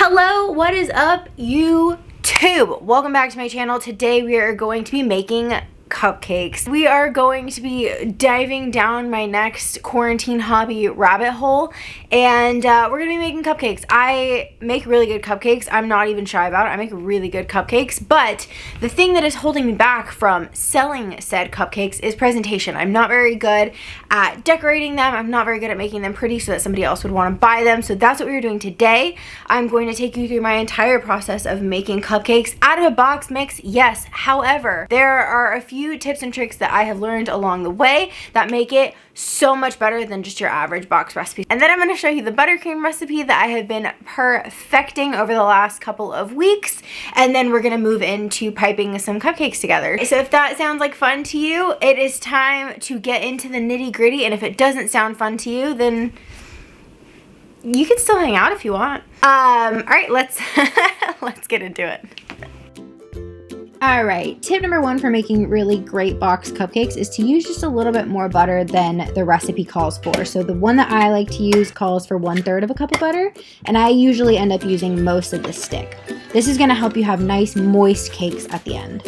Hello, what is up, YouTube? Welcome back to my channel. Today we are going to be making cupcakes. We are going to be diving down my next quarantine hobby rabbit hole, and we're gonna be making cupcakes. I make really good cupcakes. I'm not even shy about it. I make really good cupcakes, but the thing that is holding me back from selling said cupcakes is presentation. I'm not very good at decorating them. I'm not very good at making them pretty so that somebody else would want to buy them. So that's what we're doing today. I'm going to take you through my entire process of making cupcakes out of a box mix, yes. However, there are a few tips and tricks that I have learned along the way that make it so much better than just your average box recipe. And then I'm going to show you the buttercream recipe that I have been perfecting over the last couple of weeks, and then we're going to move into piping some cupcakes together. So if that sounds like fun to you, it is time to get into the nitty-gritty, and if it doesn't sound fun to you, then you can still hang out if you want. All right, let's get into it. Alright, tip number one for making really great box cupcakes is to use just a little bit more butter than the recipe calls for. So the one that I like to use calls for 1/3 of a cup of butter, and I usually end up using most of the stick. This is going to help you have nice moist cakes at the end.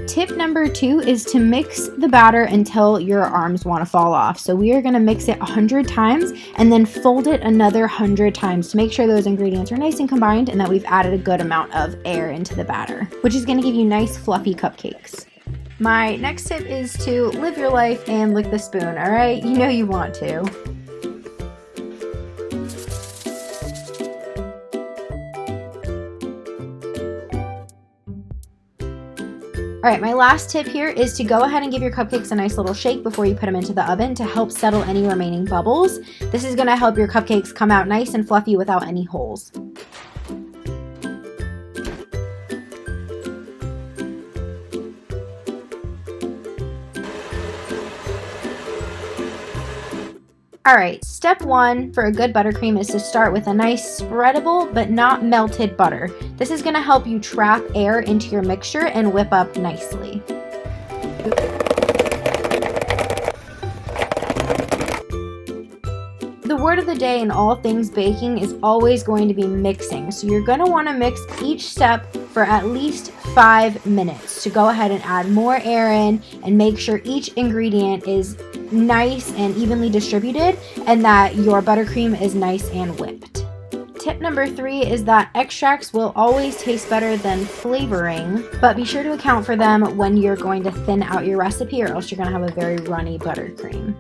Tip number two is to mix the batter until your arms want to fall off. So we are going to mix it 100 times and then fold it another 100 times to make sure those ingredients are nice and combined and that we've added a good amount of air into the batter, which is going to give you nice fluffy cupcakes. My next tip is to live your life and lick the spoon, all right? You know you want to. Alright, my last tip here is to go ahead and give your cupcakes a nice little shake before you put them into the oven to help settle any remaining bubbles. This is going to help your cupcakes come out nice and fluffy without any holes. Alright, step one for a good buttercream is to start with a nice spreadable but not melted butter. This is going to help you trap air into your mixture and whip up nicely. The word of the day in all things baking is always going to be mixing. So you're going to want to mix each step for at least 5 minutes to go ahead and add more air in and make sure each ingredient is nice and evenly distributed and that your buttercream is nice and whipped. Tip number 3 is that extracts will always taste better than flavoring, but be sure to account for them when you're going to thin out your recipe, or else you're going to have a very runny buttercream.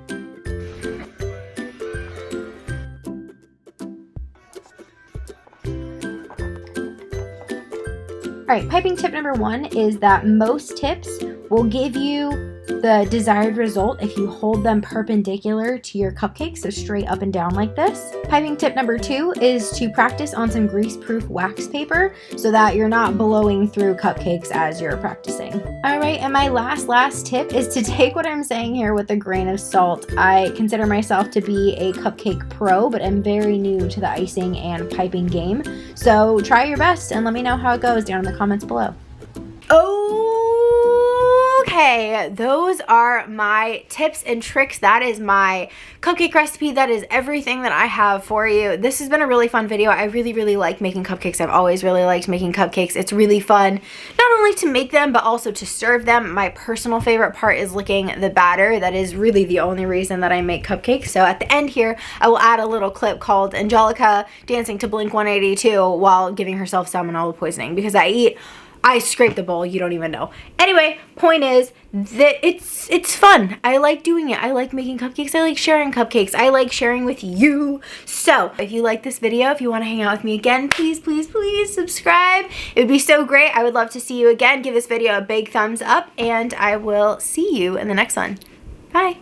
Alright, piping tip number 1 is that most tips will give you the desired result if you hold them perpendicular to your cupcake, so straight up and down like this. Piping tip number 2 is to practice on some grease-proof wax paper so that you're not blowing through cupcakes as you're practicing. Alright, and my last tip is to take what I'm saying here with a grain of salt. I consider myself to be a cupcake pro, but I'm very new to the icing and piping game. So try your best and let me know how it goes down in the comments below. Okay, those are my tips and tricks. That is my cupcake recipe. That is everything that I have for you. This has been a really fun video. I really like making cupcakes. I've always really liked making cupcakes. It's really fun, not only to make them, but also to serve them. My personal favorite part is licking the batter. That is really the only reason that I make cupcakes. So at the end here, I will add a little clip called Angelica dancing to Blink 182 while giving herself salmonella poisoning, because I scrape the bowl, you don't even know. Anyway, point is that it's fun. I like doing it. I like making cupcakes. I like sharing cupcakes. I like sharing with you. So if you like this video, if you want to hang out with me again, please subscribe. It would be so great. I would love to see you again. Give this video a big thumbs up, and I will see you in the next one. Bye.